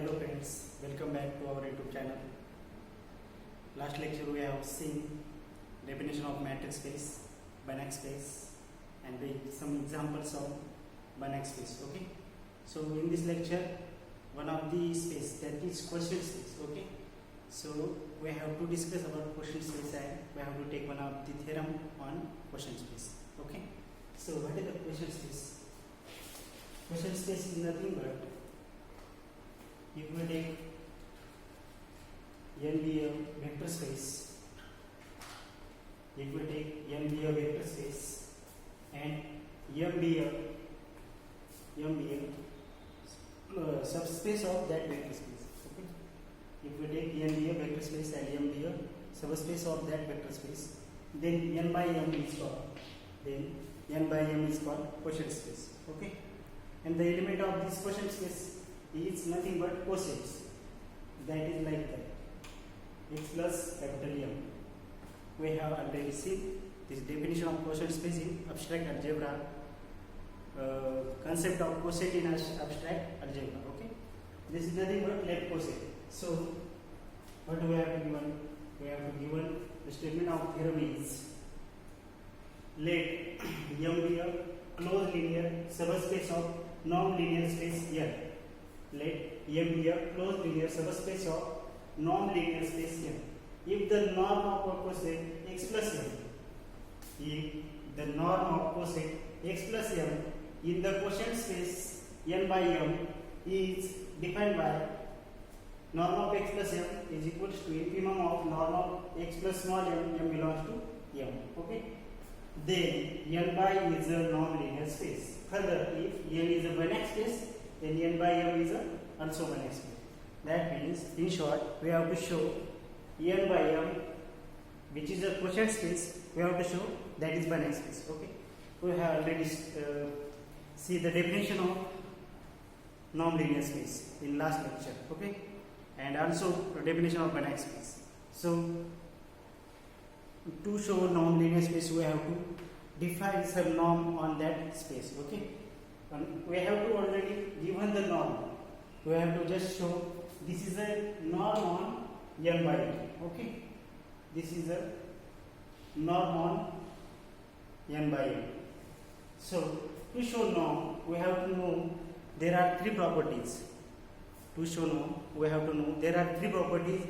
Hello friends, welcome back to our YouTube channel. Last lecture we have seen definition of matrix space, Banach space, and some examples of Banach space. Okay, so in this lecture, one of the space, that is quotient space. Okay, so we have to discuss about quotient space and we have to take one of the theorem on quotient space. Okay, so what is the quotient space? Quotient space is nothing but, if we take n be a vector space, if we take n be a vector space and m be a subspace of that vector space. Okay, if we take n be a vector space and m be a subspace of that vector space, then n by m is called quotient space. Okay, and the element of this quotient space is nothing but cosets, that is like that, x plus capital M. We have already seen this definition of quotient space in abstract algebra, concept of coset in abstract algebra. Okay, this is nothing but left coset. So what do we have to given? We have to given the statement of theorem is, let M be a closed linear subspace of non-linear space L. Let M be a closed linear subspace of non-linear space M. If the norm of a coset x plus M, if the norm of coset x plus M in the quotient space n by M is defined by norm of x plus M is equals to infimum of norm of x plus small m, M belongs to M. Okay, then n by is a non-linear space. Further, if n is a Banach space, then n by m is also Banach space. That means, in short, we have to show n by m, which is a quotient space, we have to show that is Banach space. Okay, we have already see the definition of non-linear space in last lecture. Okay, and also the definition of Banach space. So to show non-linear space, we have to define some norm on that space. Okay, and we have to already given the norm. We have to just show this is a norm on n by m. Okay, this is a norm on n by m. So to show norm, we have to know there are three properties. To show norm, we have to know there are three properties.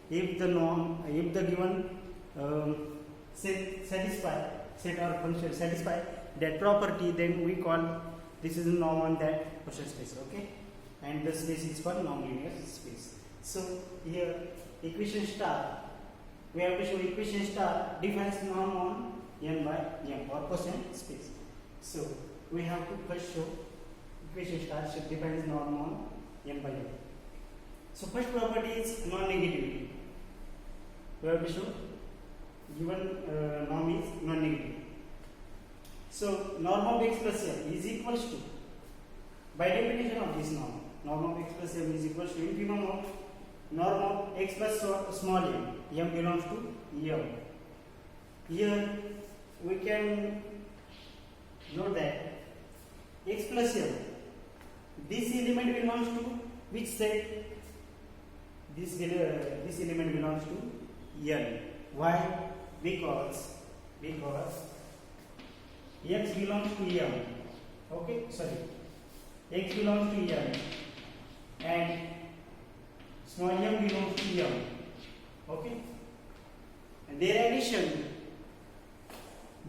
If the norm, if the given set or function satisfy that property, then we call this is a norm on that quotient space. Okay, and the space is called non-linear space. So here equation star, we have to show equation star defines norm on n by m or quotient space. So we have to first show equation star should defines norm on n by m. So first property is non-negativity. We have to show given norm is non-negative. So norm of x plus m is equals to, by definition of this norm of x plus m is equals to infimum of norm of x plus small m, m belongs to m. Here we can note that x plus m, this element belongs to which set? This element belongs to n. Why? Because x belongs to m. Okay, sorry, x belongs to m and small m belongs to m. Okay, and their addition,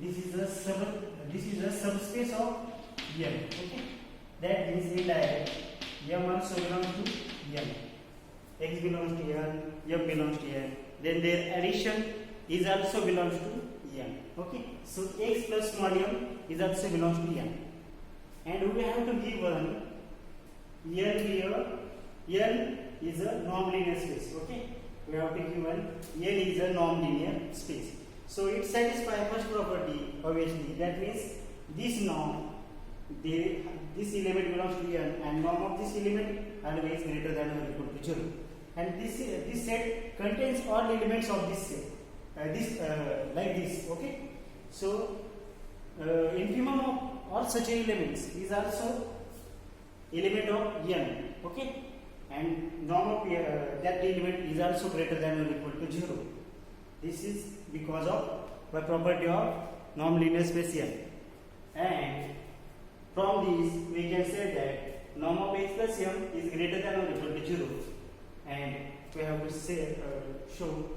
this is a subspace of m. Okay, that means indirect m also belongs to m. X belongs to n, m belongs to n. Then their addition is also belongs to n. Okay, so x plus small m is also belongs to n, and we have to give one n here. N is a non-linear space. Okay, we have to give one n is a non-linear space. So it satisfies first property obviously. That means this norm, this element belongs to n, and norm of this element always greater than or equal to 0. And this set contains all elements of this set. Like this. Okay, so infimum of all such elements is also element of n. Okay, and norm of that element is also greater than or equal to 0. This is because of by property of norm linear spatial. And from this we can say that norm of x plus m is greater than or equal to 0. And we have to say show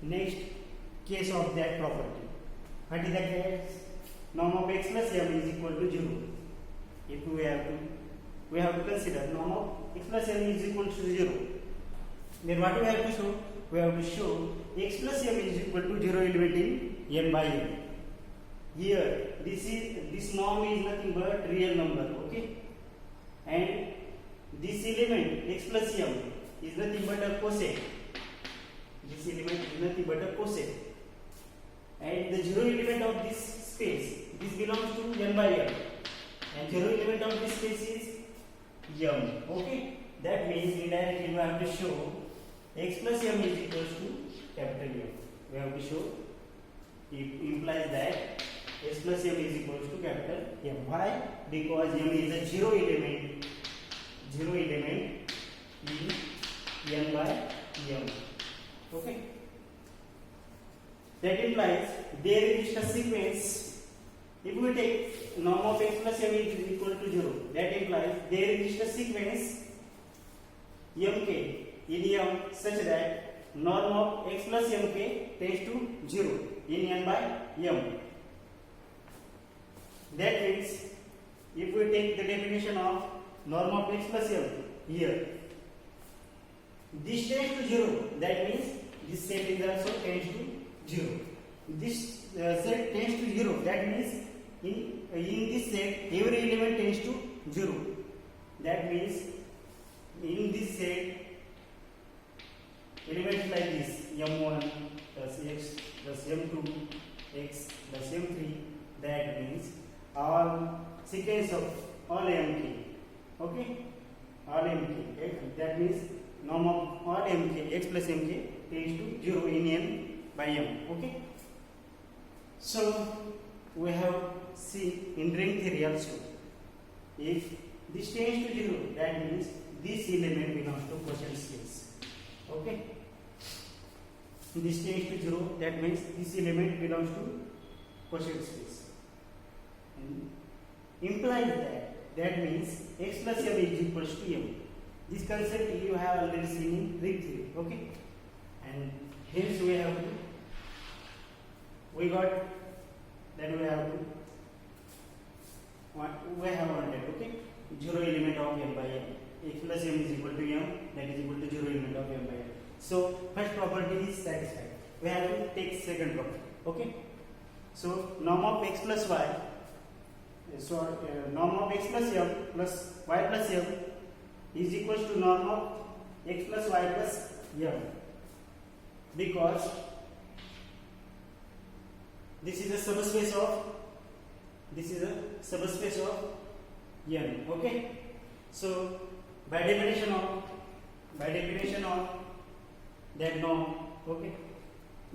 next case of that property. What is that case? Norm of x plus m is equal to 0. If we have to consider norm of x plus m is equal to 0. Then what we have to show? We have to show x plus m is equal to 0 element in n by n. Here this norm is nothing but real number, okay? And this element x plus m is nothing but a coset. This element is nothing but a coset. And the 0 element of this space, this belongs to n by m. And 0 element of this space is m, okay? That means indirectly we have to show x plus m is equal to capital M. We have to show, it implies that x plus m is equal to capital M. Why? Because m is a 0 element in n by m. Okay? That implies there is a sequence. If we take norm of x plus m is equal to 0, that implies there is a sequence mk in m such that norm of x plus mk tends to 0 in n by m. That means if we take the definition of norm of x plus m here, this tends to 0, that means this set is also tends to 0. This set tends to 0, that means in this set every element tends to 0. That means in this set elements like this m1 plus x plus m2 x plus m3, that means all sequence of all mk, okay, all mk, that means norm of all mk x plus mk tends to 0 in n by m, okay. So we have seen in ring theory also, if this tends to 0, that means this element belongs to quotient space, okay. This tends to 0, that means this element belongs to quotient space. And implies that means x plus m is equals to m. This concept you have already seen in ring theory, okay. And hence we have wanted, okay, 0 element of m by m. X plus m is equal to m, that is equal to 0 element of m by m. So first property is satisfied. We have to take second property, okay. So norm of x plus y, norm of x plus m plus y plus m is equals to norm of x plus y plus m, because this is a subspace of n, okay. So by definition of that norm, okay,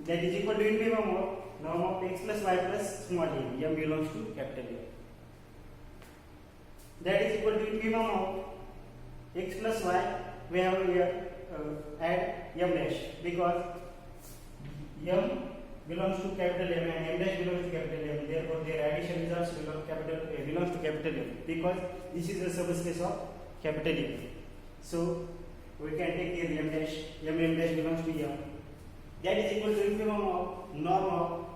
that is equal to infimum of norm of x plus y plus small m. M belongs to capital M. That is equal to infimum of x plus y. We have here add m dash, because m belongs to capital M and m dash belongs to capital M. Therefore, their addition is also belongs to capital M, because this is a subspace of capital M. So we can take here m dash belongs to m. That is equal to infimum of norm of,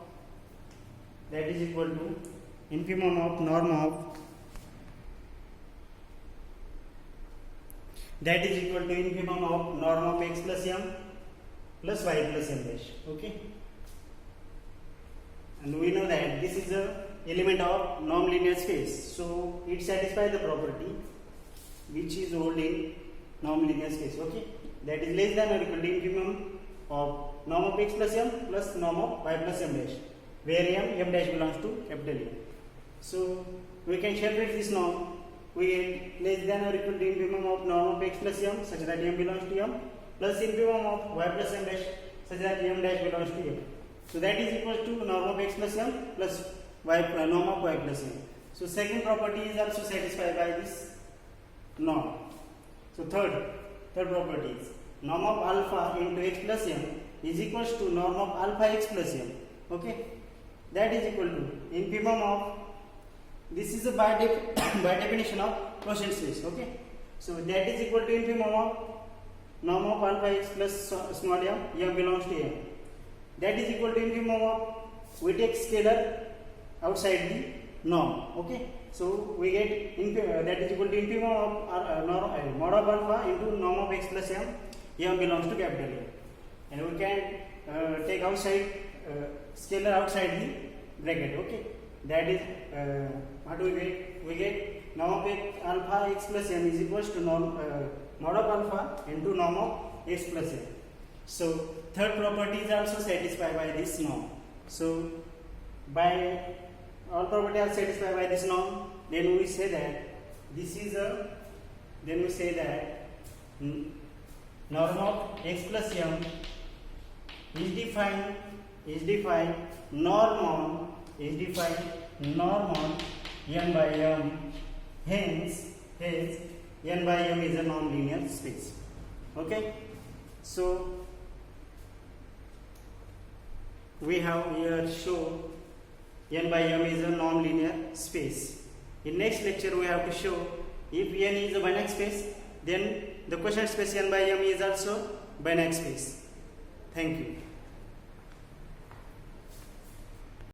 that is equal to infimum of norm of, that is equal to infimum of norm of x plus m plus y plus m dash, okay. And we know that this is a element of norm linear space, so it satisfies the property which is hold in norm linear space, okay. That is less than or equal to infimum of norm of x plus m plus norm of y plus m dash, where m dash belongs to capital M. So we can separate this norm. We get less than or equal to infimum of norm of x plus m such that m belongs to m, plus infimum of y plus m dash such that m dash belongs to m. So that is equal to norm of x plus m plus norm of y plus m. So second property is also satisfied by this norm. So third third property is norm of alpha into x plus m is equals to norm of alpha x plus m. Okay, that is equal to infimum of, this is a by definition of quotient space. Okay, so that is equal to infimum of norm of alpha x plus small m, m belongs to m. That is equal to infimum of, we take scalar outside the norm. Okay, so we get that is equal to infimum of mod of alpha into norm of x plus m, m belongs to capital M. And we can take outside scalar outside the bracket. Okay, that is what we get? We get norm of alpha x plus m is equals to norm mod of alpha into norm of x plus m. So third property is also satisfied by this norm. So by all properties are satisfied by this norm, then we say that this is a, then we say that norm of x plus m is defined norm on n by m, hence n by m is a non-linear space. Okay, so we have here show n by m is a non-linear space. In next lecture we have to show if n is a Banach space, then the quotient space n by m is also Banach space. Thank you.